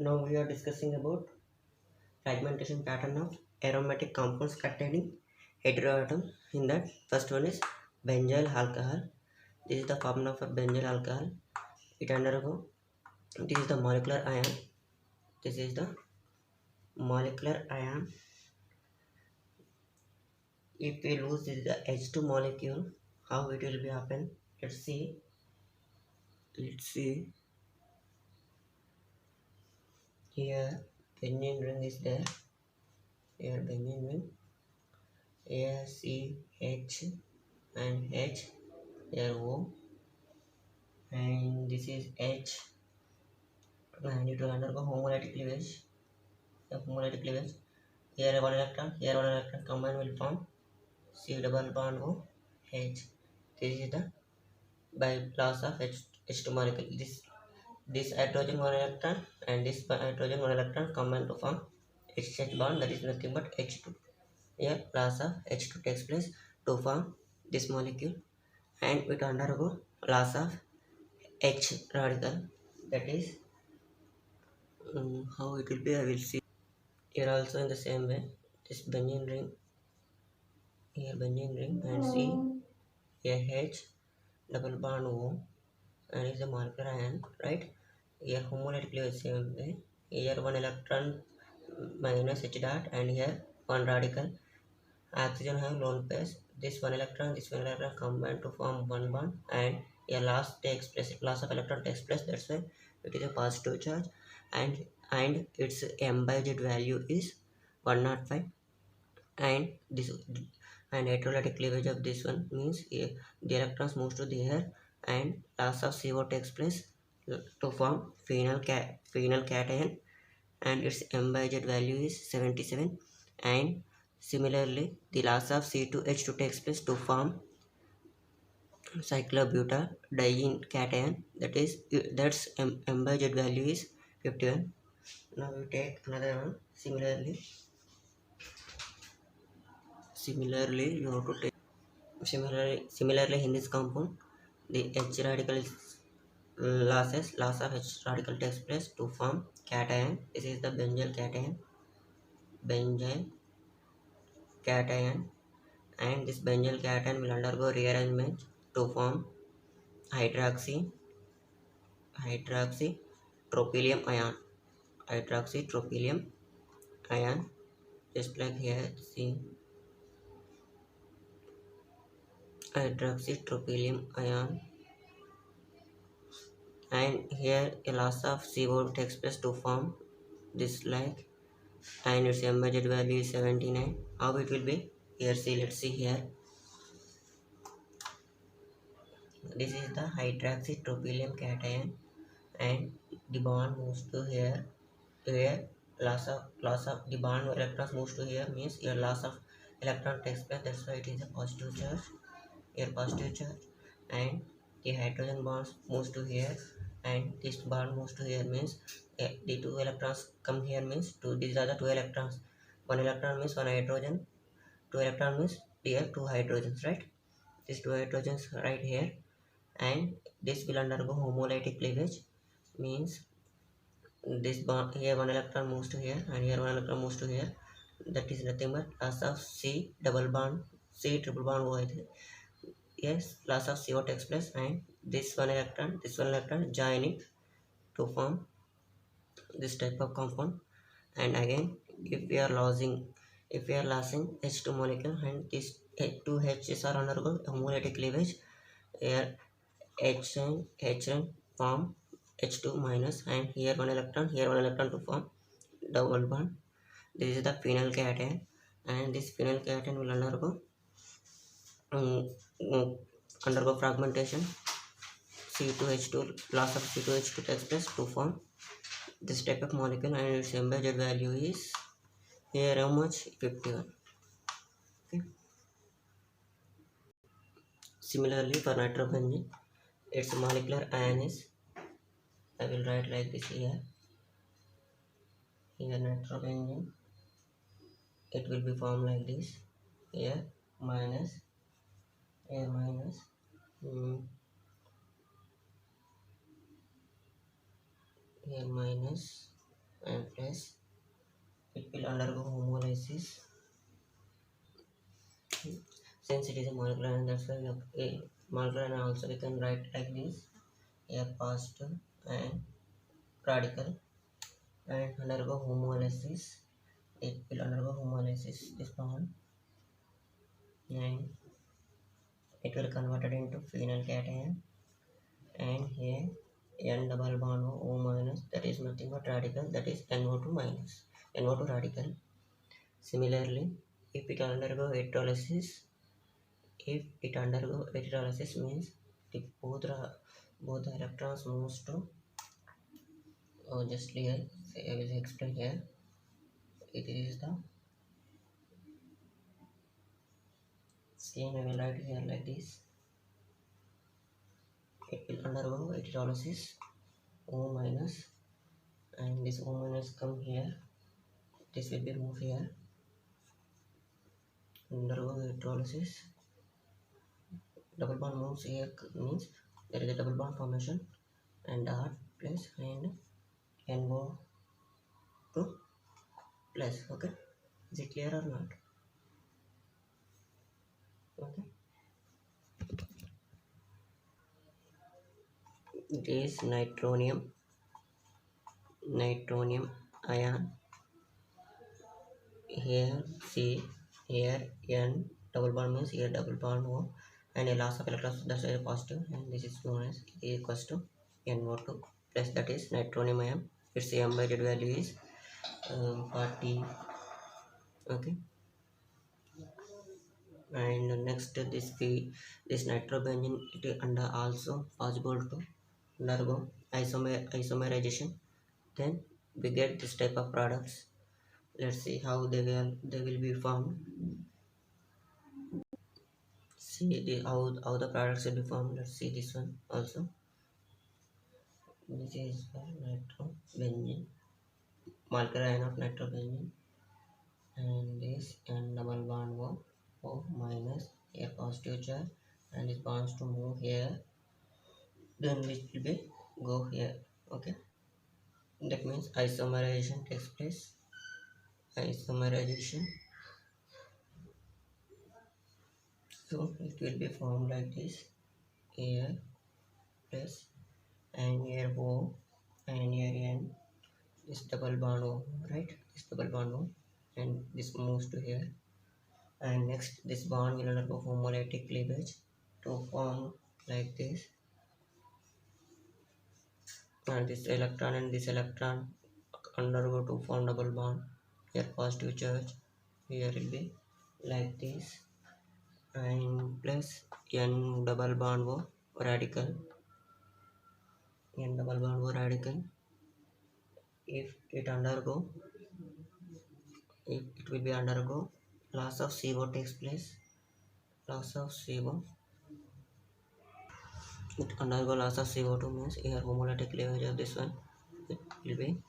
Now we are discussing about fragmentation pattern of aromatic compounds containing heteroatom. In that, first one is benzyl alcohol. This is the formula for benzyl alcohol. It undergo. This is the molecular ion. This is the molecular ion. If we lose this is the H2 molecule, how it will be happen? Let's see. Here benzene ring is there. Here benzene ring. Here C H and H. Here O and this is H, and it will undergo homolytic cleavage. Homolytic cleavage. Here one electron combine will form C double bond O H. This is the by loss of H2 molecule. This hydrogen one electron and this hydrogen one electron combine to form HH bond, that is nothing but H2. Here loss of H2 takes place to form this molecule, and it undergo loss of H radical, that is how it will be I will see. Here also in the same way, this benzene ring, here benzene ring and C here H double bond O and is a marker ion, right? Here homolytically the same way. Here one electron minus H dot and here one radical. Oxygen have lone pairs. This one electron combine to form one bond, and a loss takes place. Loss of electron takes place. That's why it is a positive charge, and its M by Z value is 105. And this and electrolytic cleavage of this one means the electrons moves to the air, and loss of CO takes place to form phenyl cation, and its M by Z value is 77. And similarly, the loss of C2H2 takes place to form cyclobutadiene cation, that's M by Z value is 51. Now we take another one. Similarly you have to take similarly in this compound the H radical is loss of H radical takes place to form cation. This is the benzyl cation, and this benzyl cation will undergo rearrangement to form hydroxy tropylium ion, just like here. See, hydroxytropylium ion, and here a loss of CO takes place to form this, like, and its M by Z value is 79. How it will be? Here, see, let's see here. This is the hydroxytropylium cation, and the bond moves to here. Here loss of the bond electrons moves to here, means here loss of electron takes place. That's why it is a positive charge. Here positive charge, and the hydrogen bonds moves to here, and this bond moves to here, means the two electrons come here, means these are the two electrons. One electron means one hydrogen, two electron means here two hydrogens, right? These two hydrogens right here, and this will undergo homolytic cleavage, means this bond here one electron moves to here, and here one electron moves to here. That is nothing but loss of C triple bond O. Yes, loss of CO takes place, and this one electron joining to form this type of compound. And again, if we are losing H2 molecule, and these two H's are undergo homolytic cleavage, here H form H2 minus, and here one electron to form double bond. This is the phenyl cation, and this phenyl cation will um, um, undergo fragmentation. C2H2 loss of C2H2 takes place to form this type of molecule, and its M by Z value is here how much? 51. Okay. Similarly for nitrobenzene, its molecular ion is, I will write like this here. Here nitrobenzene, it will be formed like this. Here minus, here minus, here minus, undergo homolysis. Since it is a molecular ion, that's why a molecular ion also we can write like this: a positive and radical, and undergo homolysis. It will undergo homolysis this bond, and it will converted into phenylcation, and here N double bond O minus, that is nothing but radical, that is NO2 minus, NO2 radical. Similarly, if it undergo electrolysis, means if both the electrons moves to just here, I will explain here. It is the same, I will write here like this. It will undergo electrolysis O minus, and this O minus come here, this will be moved here, undergo electrolysis, double bond moves here, means there is a double bond formation, and dot plus and NO2 plus. Okay, is it clear or not? Okay, it is nitronium ion. Here C, here N double bond means here double bond O, and a loss of electrons, that's a positive, and this is known as E equals to NO2 plus, that is nitronium ion. Its embedded value is 40. Okay, and next this nitrobenzene, it is under also possible to undergo isomerization. Then we get this type of products. Let's see how they will be formed. See how the products will be formed. Let's see this one also. This is for nitrobenzene, molecular ion of nitrobenzene, and this N double bond O minus, here positive charge, and this bonds to move here, then it will be go here. Okay, that means isomerization takes place. Isomerization, so it will be formed like this: here plus, and here O, and here N, this double bond O, right? This double bond O, and this moves to here, and next this bond will undergo homolytic cleavage to form like this, and this electron undergo to form double bond. Here positive charge, here will be like this, and plus N double bond O radical, N double bond O radical. If it will be undergo loss of CO takes place, loss of CO. It undergo loss of CO2 means here homolytic cleavage of this one, it will be,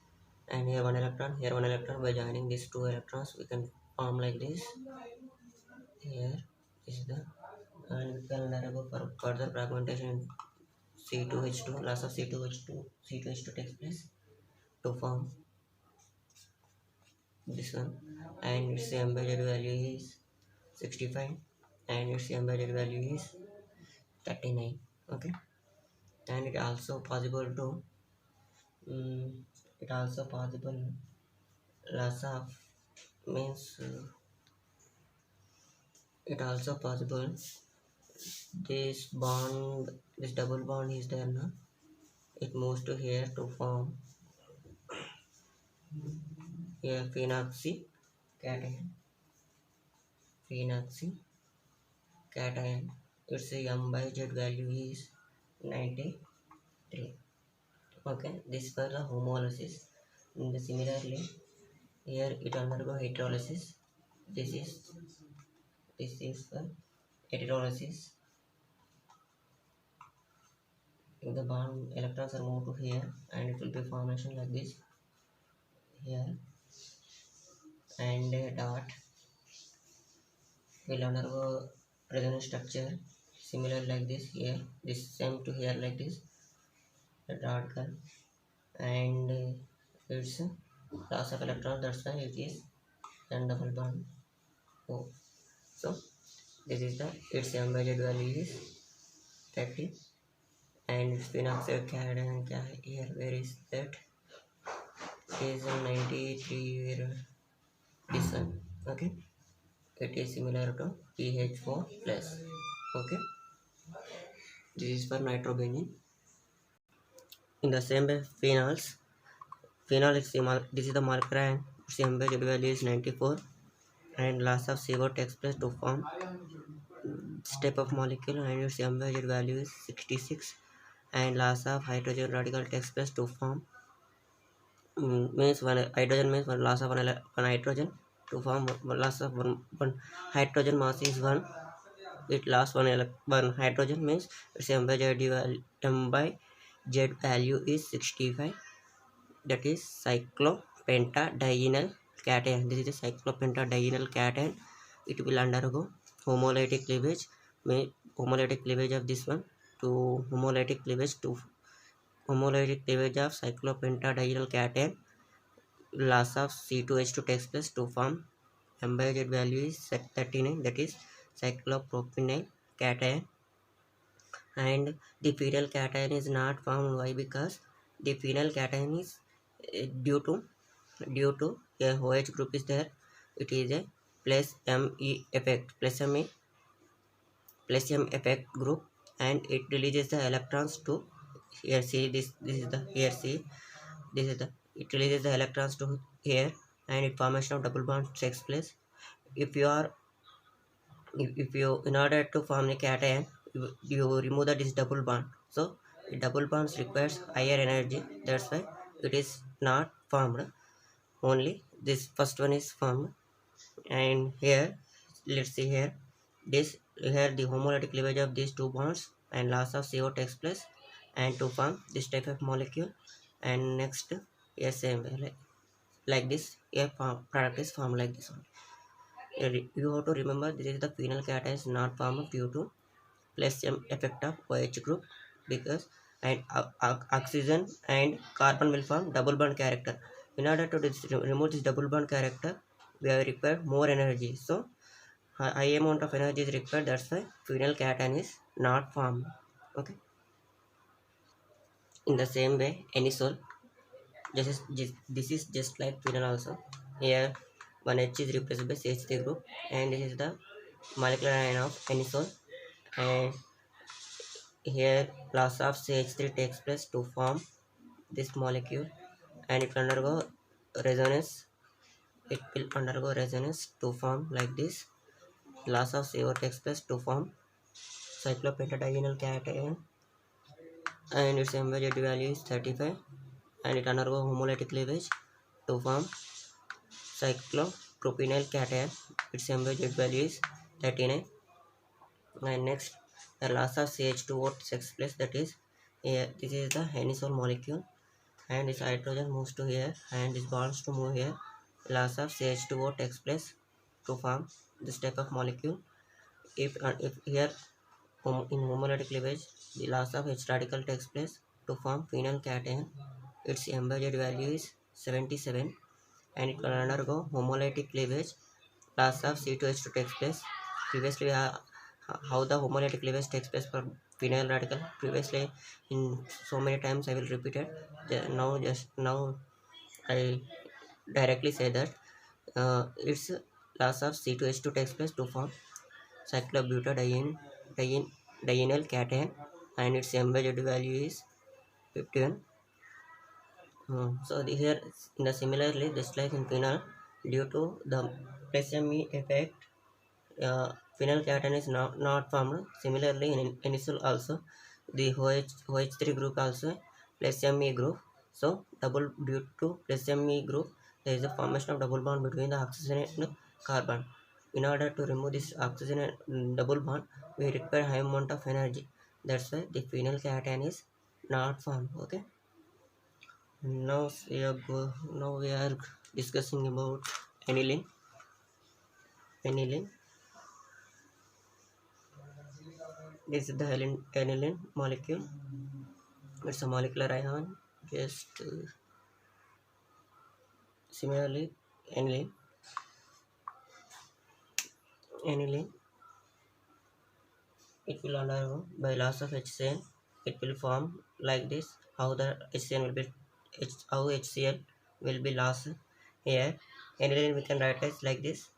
and here one electron, here one electron. By joining these two electrons, we can form like this. Here is the, and we can undergo for further fragmentation. C2H2, loss of C2H2 takes place to form this one, and its embedded value is 65, and its embedded value is 39. Okay, and it also possible to it also possible loss of means it also possible this double bond is there now, it moves to here to form here phenoxycation, its M by Z value is 93. Okay, this for the homolysis. And similarly, here it undergo heterolysis. This is for heterolysis. If the bond electrons are moved to here, and it will be formation like this here, and a dot will undergo resonance structure similar like this here. This same to here like this, the dot gun, and it's loss of electrons. That's why it is and double bond O. So this is the its embedded value is 30 and its phenoxide cation here where is that is 93 where this one. Okay, it is similar to pH4 plus. Okay, this is for nitrobenene. In the same way, phenol is this is the molecular and its embedded value is 94 and loss of CO takes place to form step of molecule and its embedded value is 66 and loss of hydrogen radical takes place to form means one hydrogen means one loss of one hydrogen to form one loss of one hydrogen mass is one. It lost one hydrogen means its embedded value is 65, that is cyclopentadienyl cation. This is a cyclopentadienyl cation. It will undergo homolytic cleavage. Homolytic cleavage of this one to homolytic cleavage to homolytic cleavage of cyclopentadienyl cation. Loss of C2H2 takes place to form embedded value is 39, that is cyclopropenyl cation. And the phenyl cation is not formed. Why? Because the phenyl cation is due to a OH group is there. It is a plus Me effect, plus M effect group, and it releases the electrons to here. See this is the here. See this is the it releases the electrons to here, and it formation of double bond takes place. If you are if you in order to form a cation, you remove that is double bond. So the double bonds requires higher energy. That's why it is not formed. Only this first one is formed. And here let's see here this here the homolytic cleavage of these two bonds and loss of CO takes place and to form this type of molecule. And next, yes, same way, like this a product is formed like this one. You have to remember this is the phenyl cation is not formed due to plus M effect of OH group, because and oxygen and carbon will form double bond character. In order to remove this double bond character, we have required more energy. So high amount of energy is required. That's why phenyl cation is not formed. Okay. In the same way, anisole. This is just like phenyl also. Here, one H is replaced by CH3 group, and this is the molecular ion of anisole. And here, loss of CH3 takes place to form this molecule, and it will undergo resonance. It will undergo resonance to form like this. Loss of CO takes place to form cyclopentadienyl cation, and its embedded value is 35, and it undergo homolytic cleavage to form cyclopropenyl cation. Its embedded value is 39. And next, the loss of CH2O takes place, that is here. This is the anisole molecule, and this hydrogen moves to here, and this bonds to move here. Loss of CH2O takes place to form this type of molecule. If here in homolytic cleavage, the loss of H radical takes place to form phenyl cation. Its embedded value is 77, and it will undergo homolytic cleavage. Loss of C2H2 takes place. Previously, how the homolytic cleavage takes place for phenyl radical. Previously, in so many times I will repeat it. Now I directly say that its loss of C2H2 takes place to form cyclobutadienyl cation, and its embedded value is 51. So here in the similarly, just like in phenol, due to the plus Me effect, phenyl cation is not formed. Similarly in anisole also, the OH3 group also plus Me group. So double due to plus Me group, there is a formation of double bond between the oxygen and carbon. In order to remove this oxygen and double bond, we require high amount of energy. That's why the phenyl cation is not formed. Okay. Now we are discussing about aniline. Aniline. This is the aniline molecule. It's a molecular ion. Just similarly, aniline. aniline, it will undergo by loss of HCl. It will form like this. How the HCl will be, how HCl will be lost here. Aniline we can write as like this,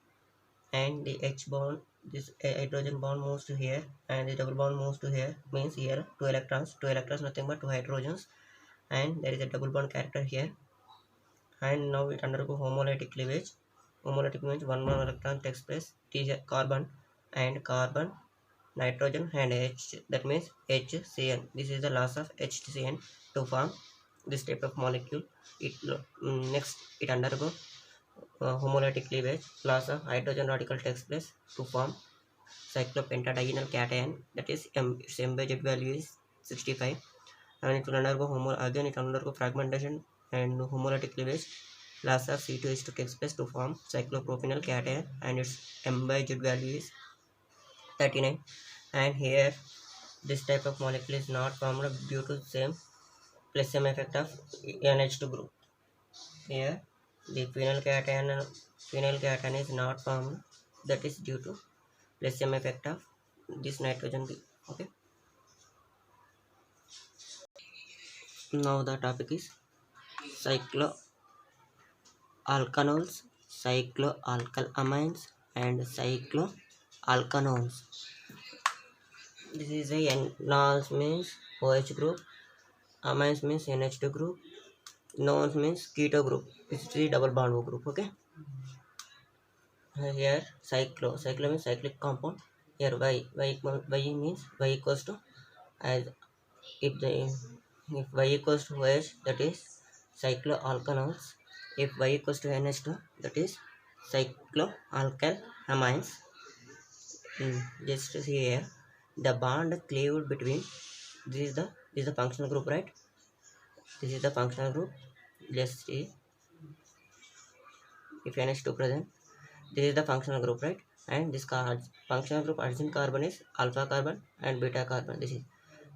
and the H bond, this hydrogen bond moves to here, and the double bond moves to here. Means here two electrons, nothing but two hydrogens, and there is a double bond character here. And now it undergo homolytic cleavage. Homolytic means one more electron takes place. It is a carbon and carbon, nitrogen and H. That means HCN. This is the loss of HCN to form this type of molecule. It next it undergo homolytic cleavage. Loss of hydrogen radical takes place to form cyclopentadienyl cation. That is its MZ value is 65, and it will undergo again it will undergo fragmentation and homolytic cleavage. Loss of C2H2 takes place to form cyclopropanyl cation, and its MZ value is 39. And here this type of molecule is not formed due to same plus same effect of NH2 group. Here the phenyl cation is not formed, that is due to plus same effect of this nitrogen group. Okay, now the topic is cycloalkanols, cycloalkylamines and cycloalkanones. This is a Nols means OH group, amines means NH2 group, nones means keto group. This is the double bond O group. Okay, here cyclo means cyclic compound. Here y means y equals to, as if y equals to OH, that is cycloalkanols. If y equals to NH2, that is cycloalkylamines. Just see here the bond cleaved between, this is the functional group, right? This is the functional group. Let's see, if NH2 present, this is the functional group, right? And this functional group adjacent carbon is alpha carbon and beta carbon. This is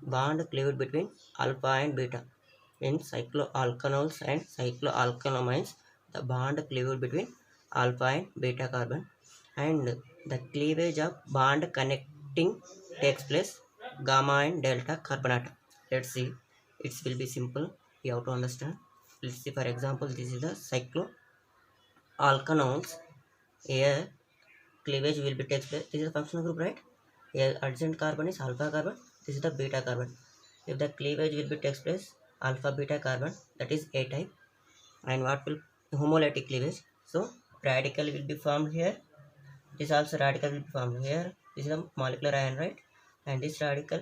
bond cleaved between alpha and beta. In cycloalkanols and cycloalkylamines, the bond cleaved between alpha and beta carbon, and the cleavage of bond connecting takes place gamma and delta carbon atom. Let's see, it will be simple, you have to understand. Let's see, for example, this is the cycloalkanols. Here cleavage will be takes place. This is a functional group, right? Here adjacent carbon is alpha carbon, this is the beta carbon. If the cleavage will be takes place alpha beta carbon, that is A type. And what will homolytic cleavage, so radical will be formed here. This also radical will be formed here. This is a molecular ion, right? And this radical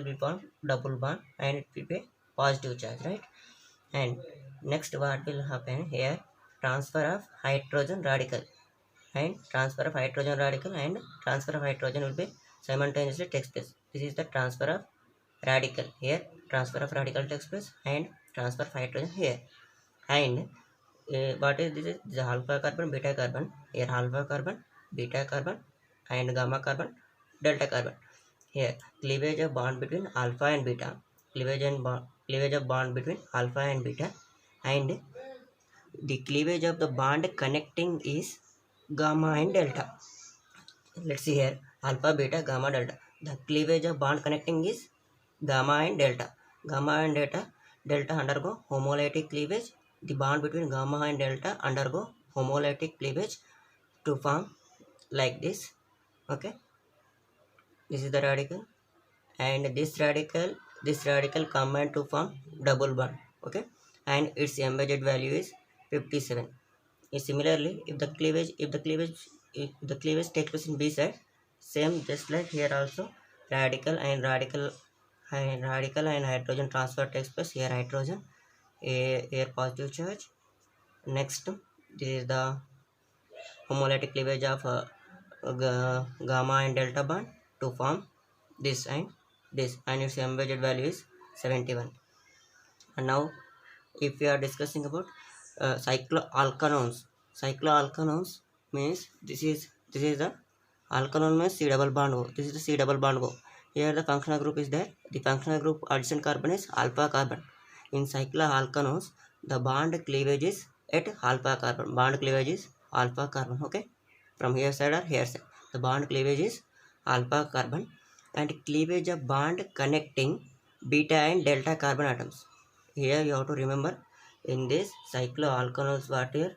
will form double bond, and it will be positive charge, right? And next what will happen here, transfer of hydrogen radical, and transfer of hydrogen will be simultaneously takes place. This is the transfer of radical. Here transfer of radical takes place and transfer of hydrogen here. And what is this? Is the alpha carbon, beta carbon. Here alpha carbon, beta carbon and gamma carbon, delta carbon. Here cleavage of bond between alpha and beta, cleavage of bond between alpha and beta, and the cleavage of the bond connecting is gamma and delta. Let's see here, alpha, beta, gamma, delta. The cleavage of bond connecting is gamma and delta. Gamma and delta undergo homolytic cleavage. The bond between gamma and delta undergo homolytic cleavage to form like this. Okay, this is the radical, and this radical combine to form double bond. Okay, and its embedded value is 57. Similarly, if the cleavage takes place in B side, same just like here also, radical and hydrogen transfer takes place. Here hydrogen, here positive charge. Next, this is the homolytic cleavage of gamma and delta bond to form this and this, and its embedded value is 71. And now if we are discussing about cycloalkanones means this is the alkanone means C double bond O. This is the C double bond O. Here the functional group is there. The functional group adjacent carbon is alpha carbon. In cycloalkanones, the bond cleavage is at alpha carbon. Okay, from here side or here side. The bond cleavage is alpha carbon, and cleavage of bond connecting beta and delta carbon atoms. Here you have to remember, in this cycloalkanols what here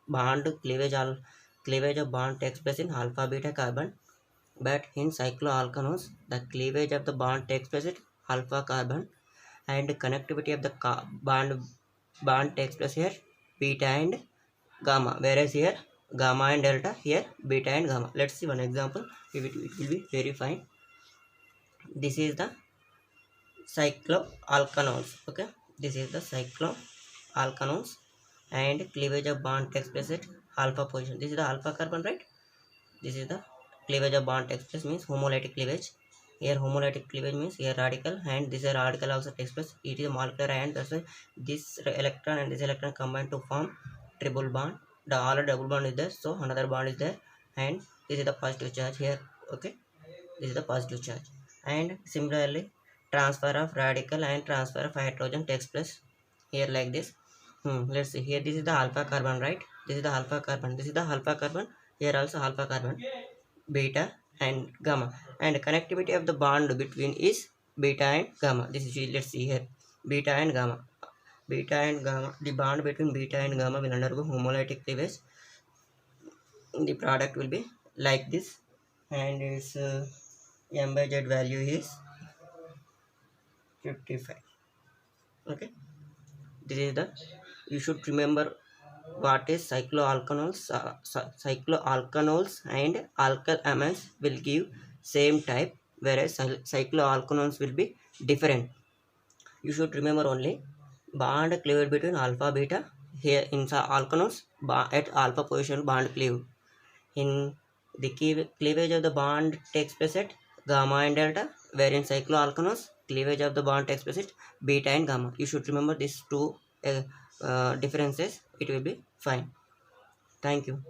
bond cleavage of bond takes place in alpha beta carbon, but in cycloalkanols the cleavage of the bond takes place at alpha carbon, and connectivity of the bond takes place here beta and gamma, whereas here gamma and delta, here beta and gamma. Let's see one example. It will be very fine. This is the cycloalkanols. Okay, this is the cycloalkanols, and cleavage of bond takes place at alpha position. This is the alpha carbon, right? This is the cleavage of bond takes place, means homolytic cleavage. Here homolytic cleavage means here radical, and this radical also takes place. It is a molecular ion, that's why this electron and this electron combine to form triple bond. The all double bond is there, so another bond is there, and this is the positive charge here. Okay, this is the positive charge. And similarly, transfer of radical and transfer of hydrogen takes place here like this. Let's see here. This is the alpha carbon, right? This is the alpha carbon. This is the alpha carbon. Here also alpha carbon, beta and gamma, and connectivity of the bond between is beta and gamma. This is, let's see here, beta and gamma. Beta and gamma, the bond between beta and gamma will undergo homolytic cleavage. The product will be like this, and its M by Z value is 55. Okay, this is the, you should remember what is cycloalkanols. Cycloalkanols and alkyl amines will give same type, whereas cycloalkanols will be different. You should remember only bond cleaved between alpha beta. Here in alkanols, at alpha position bond cleaved. In the cleavage of the bond takes place at gamma and delta, where in cycloalkanols cleavage of the bond takes place at beta and gamma. You should remember these two differences. It will be fine. Thank you.